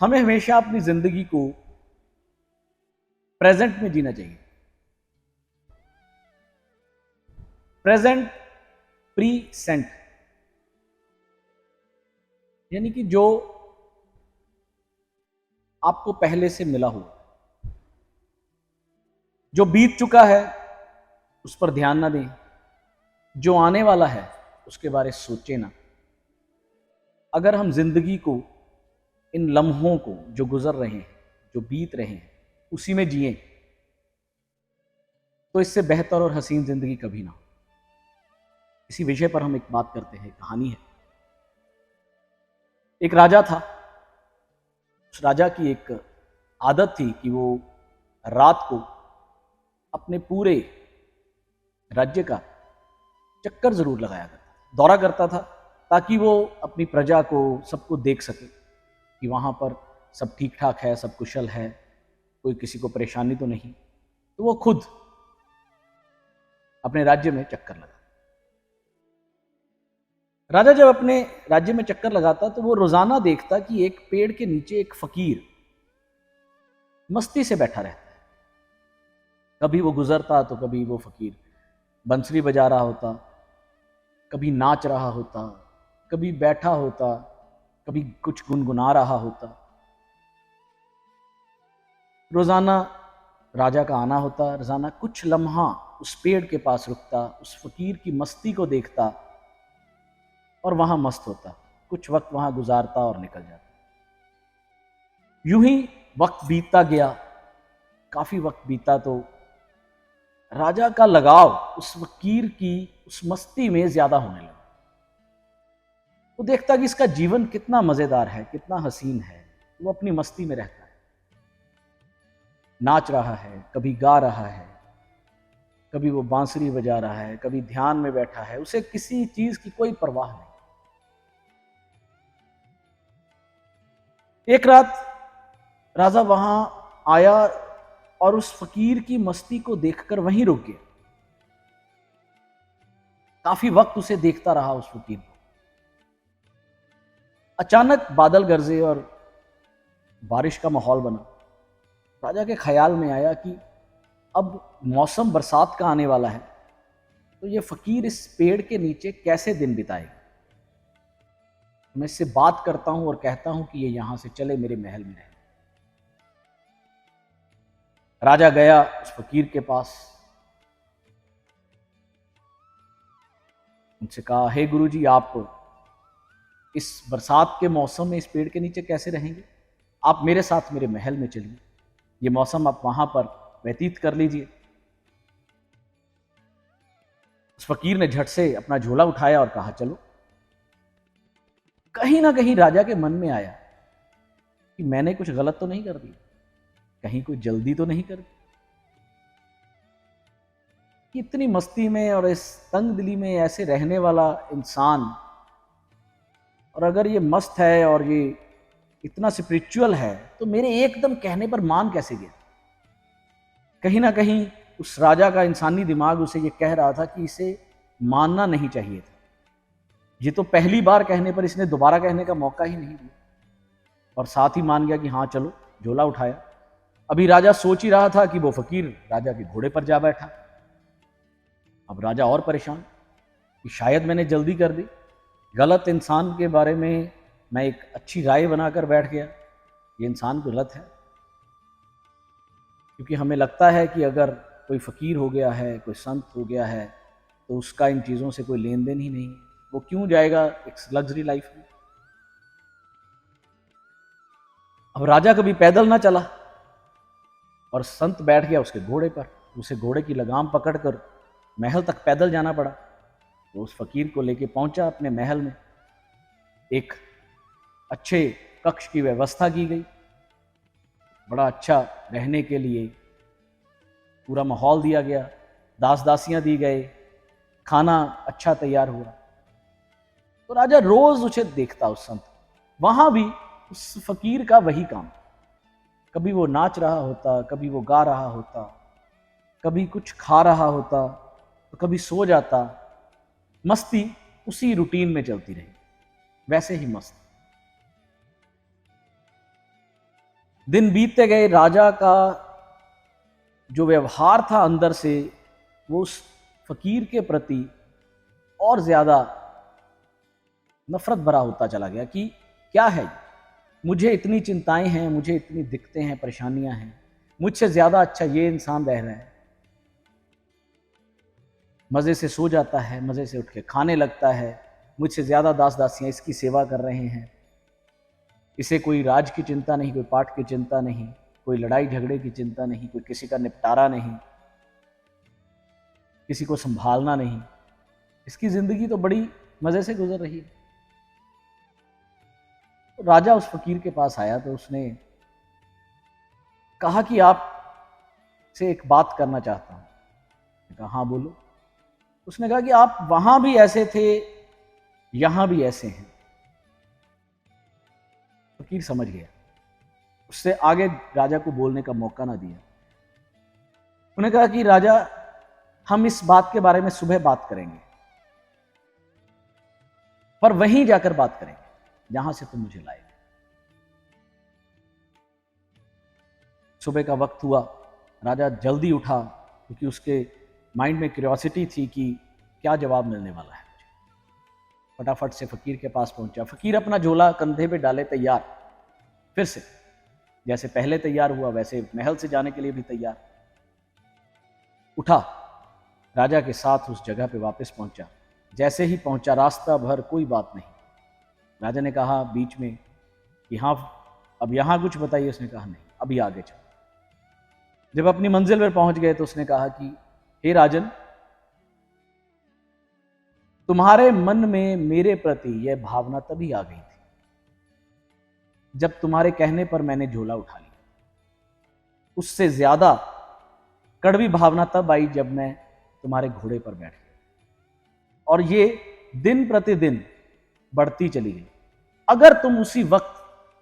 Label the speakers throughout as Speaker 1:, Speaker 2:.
Speaker 1: हमें हमेशा अपनी जिंदगी को प्रेजेंट में जीना चाहिए। प्रेजेंट प्रीसेंट, यानी कि जो आपको पहले से मिला हुआ, जो बीत चुका है उस पर ध्यान ना दें, जो आने वाला है उसके बारे सोचें ना। अगर हम जिंदगी को, इन लम्हों को जो गुजर रहे हैं, जो बीत रहे हैं, उसी में जिए, तो इससे बेहतर और हसीन जिंदगी कभी ना हो। इसी विषय पर हम एक बात करते हैं। कहानी है, एक राजा था। उस राजा की एक आदत थी कि वो रात को अपने पूरे राज्य का चक्कर जरूर लगाया करता, दौरा करता था, ताकि वो अपनी प्रजा को, सबको देख सके कि वहां पर सब ठीक ठाक है, सब कुशल है, कोई किसी को परेशानी तो नहीं। तो वो खुद अपने राज्य में चक्कर लगा। राजा जब अपने राज्य में चक्कर लगाता तो वो रोजाना देखता कि एक पेड़ के नीचे एक फकीर मस्ती से बैठा रहता है। कभी वो गुजरता तो कभी वो फकीर बंसरी बजा रहा होता, कभी नाच रहा होता, कभी बैठा होता, कभी कुछ गुनगुना रहा होता। रोजाना राजा का आना होता, रोजाना कुछ लम्हा उस पेड़ के पास रुकता, उस फकीर की मस्ती को देखता और वहां मस्त होता। कुछ वक्त वहां गुजारता और निकल जाता। यूं ही वक्त बीतता गया। काफी वक्त बीता तो राजा का लगाव उस फकीर की उस मस्ती में ज्यादा होने लगा। वो देखता कि इसका जीवन कितना मजेदार है, कितना हसीन है। वो अपनी मस्ती में रहता है, नाच रहा है, कभी गा रहा है, कभी वो बांसुरी बजा रहा है, कभी ध्यान में बैठा है। उसे किसी चीज की कोई परवाह नहीं। एक रात राजा वहां आया और उस फकीर की मस्ती को देखकर वहीं रुक गया। काफी वक्त उसे देखता रहा, उस फकीर को। अचानक बादल गरजे और बारिश का माहौल बना। राजा के ख्याल में आया कि अब मौसम बरसात का आने वाला है, तो ये फकीर इस पेड़ के नीचे कैसे दिन बिताएगा। मैं इससे बात करता हूं और कहता हूं कि ये यहां से चले, मेरे महल में रहे। राजा गया उस फकीर के पास, उनसे कहा, हे गुरुजी, आप इस बरसात के मौसम में इस पेड़ के नीचे कैसे रहेंगे? आप मेरे साथ मेरे महल में चलिए, ये मौसम आप वहां पर व्यतीत कर लीजिए। उस फकीर ने झट से अपना झोला उठाया और कहा, चलो। कहीं ना कहीं राजा के मन में आया कि मैंने कुछ गलत तो नहीं कर दिया, कहीं कोई जल्दी तो नहीं कर दी। इतनी मस्ती में और इस तंग दिली में ऐसे रहने वाला इंसान, और अगर ये मस्त है और ये इतना स्पिरिचुअल है, तो मेरे एकदम कहने पर मान कैसे गया? कहीं ना कहीं उस राजा का इंसानी दिमाग उसे ये कह रहा था कि इसे मानना नहीं चाहिए था। ये तो पहली बार कहने पर इसने दोबारा कहने का मौका ही नहीं दिया, और साथ ही मान गया कि हाँ चलो। झोला उठाया। अभी राजा सोच ही रहा था कि वो फकीर राजा के घोड़े पर जा बैठा। अब राजा और परेशान कि शायद मैंने जल्दी कर दी, गलत इंसान के बारे में मैं एक अच्छी राय बनाकर बैठ गया, ये इंसान गलत है। क्योंकि हमें लगता है कि अगर कोई फकीर हो गया है, कोई संत हो गया है, तो उसका इन चीज़ों से कोई लेन देन ही नहीं है, वो क्यों जाएगा एक लग्जरी लाइफ में। अब राजा कभी पैदल ना चला और संत बैठ गया उसके घोड़े पर। उसे घोड़े की लगाम पकड़कर महल तक पैदल जाना पड़ा। वो उस फकीर को लेके पहुंचा अपने महल में। एक अच्छे कक्ष की व्यवस्था की गई, बड़ा अच्छा रहने के लिए पूरा माहौल दिया गया, दास दासियां दी गए, खाना अच्छा तैयार हुआ। तो राजा रोज उसे देखता, उस संत। वहां भी उस फकीर का वही काम, कभी वो नाच रहा होता, कभी वो गा रहा होता, कभी कुछ खा रहा होता तो कभी सो जाता। मस्ती उसी रूटीन में चलती रही, वैसे ही मस्त। दिन बीतते गए, राजा का जो व्यवहार था अंदर से, वो उस फकीर के प्रति और ज्यादा नफरत भरा होता चला गया कि क्या है, मुझे इतनी चिंताएं हैं, मुझे इतनी दिक्कतें हैं, परेशानियां हैं, मुझसे ज्यादा अच्छा ये इंसान रह रहा है, मजे से सो जाता है, मजे से उठ के खाने लगता है, मुझसे ज्यादा दास दासियां इसकी सेवा कर रहे हैं, इसे कोई राज की चिंता नहीं, कोई पाठ की चिंता नहीं, कोई लड़ाई झगड़े की चिंता नहीं, कोई किसी का निपटारा नहीं, किसी को संभालना नहीं, इसकी जिंदगी तो बड़ी मजे से गुजर रही है। तो राजा उस फकीर के पास आया तो उसने कहा कि आप से एक बात करना चाहता हूं। कहा हाँ बोलो। उसने कहा कि आप वहां भी ऐसे थे, यहां भी ऐसे हैं। फकीर समझ गया, उससे आगे राजा को बोलने का मौका ना दिया। उन्होंने कहा कि राजा, हम इस बात के बारे में सुबह बात करेंगे, पर वहीं जाकर बात करेंगे जहां से तुम मुझे लाए। सुबह का वक्त हुआ, राजा जल्दी उठा क्योंकि उसके माइंड में क्यूरियोसिटी थी कि क्या जवाब मिलने वाला है मुझे। फटाफट से फकीर के पास पहुंचा। फकीर अपना झोला कंधे पे डाले तैयार, फिर से जैसे पहले तैयार हुआ वैसे महल से जाने के लिए भी तैयार। उठा, राजा के साथ उस जगह पे वापस पहुंचा। जैसे ही पहुंचा, रास्ता भर कोई बात नहीं। राजा ने कहा बीच में कि हाँ अब यहां कुछ बताइए। उसने कहा नहीं, अभी आगे चलो। जब अपनी मंजिल पर पहुंच गए तो उसने कहा कि हे राजन, तुम्हारे मन में मेरे प्रति यह भावना तभी आ गई थी जब तुम्हारे कहने पर मैंने झोला उठा लिया। उससे ज्यादा कड़वी भावना तब आई जब मैं तुम्हारे घोड़े पर बैठ गया, और ये दिन प्रतिदिन बढ़ती चली गई। अगर तुम उसी वक्त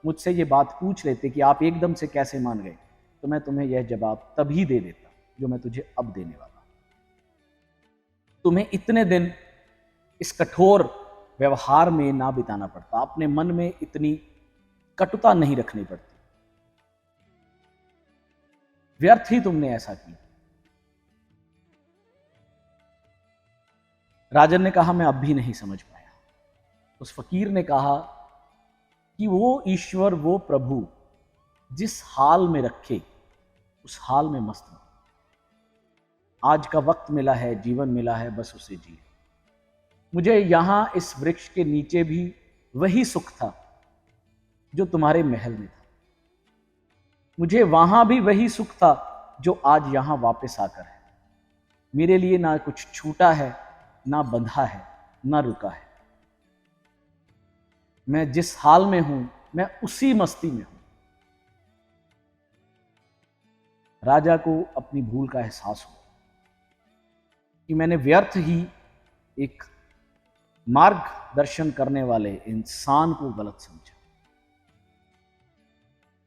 Speaker 1: मुझसे ये बात पूछ लेते कि आप एकदम से कैसे मान गए, तो मैं तुम्हें यह जवाब तभी दे देता जो मैं तुझे अब देने वाला। तुम्हें इतने दिन इस कठोर व्यवहार में ना बिताना पड़ता, अपने मन में इतनी कटुता नहीं रखनी पड़ती। व्यर्थ ही तुमने ऐसा किया। राजन ने कहा मैं अब भी नहीं समझ पाया। उस फकीर ने कहा कि वो ईश्वर, वो प्रभु जिस हाल में रखे उस हाल में मस्त रहो। आज का वक्त मिला है, जीवन मिला है, बस उसे जिए। मुझे यहां इस वृक्ष के नीचे भी वही सुख था जो तुम्हारे महल में था। मुझे वहां भी वही सुख था जो आज यहां वापस आकर है। मेरे लिए ना कुछ छूटा है, ना बंधा है, ना रुका है। मैं जिस हाल में हूं, मैं उसी मस्ती में हूं। राजा को अपनी भूल का एहसास हुआ कि मैंने व्यर्थ ही एक मार्गदर्शन करने वाले इंसान को गलत समझा,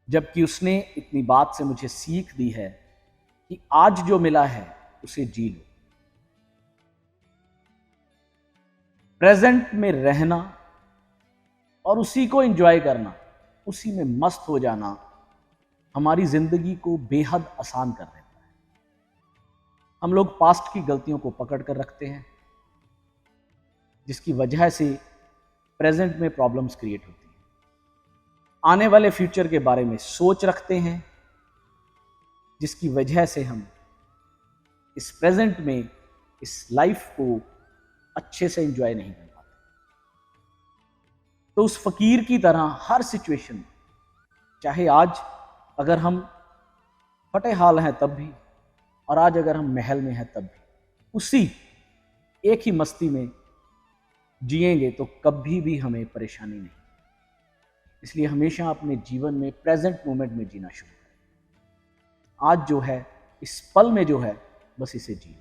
Speaker 1: जबकि उसने इतनी बात से मुझे सीख दी है कि आज जो मिला है उसे जी लो। प्रेजेंट में रहना और उसी को एंजॉय करना, उसी में मस्त हो जाना हमारी जिंदगी को बेहद आसान कर देता है। हम लोग पास्ट की गलतियों को पकड़ कर रखते हैं, जिसकी वजह से प्रेजेंट में प्रॉब्लम्स क्रिएट होती हैं। आने वाले फ्यूचर के बारे में सोच रखते हैं, जिसकी वजह से हम इस प्रेजेंट में इस लाइफ को अच्छे से एंजॉय नहीं कर पाते। तो उस फकीर की तरह हर सिचुएशन, चाहे आज अगर हम फटे हाल हैं तब भी, और आज अगर हम महल में हैं तब भी, उसी एक ही मस्ती में जिएंगे तो कभी भी हमें परेशानी नहीं। इसलिए हमेशा अपने जीवन में प्रेजेंट मोमेंट में जीना शुरू करें। आज जो है, इस पल में जो है, बस इसे जिए।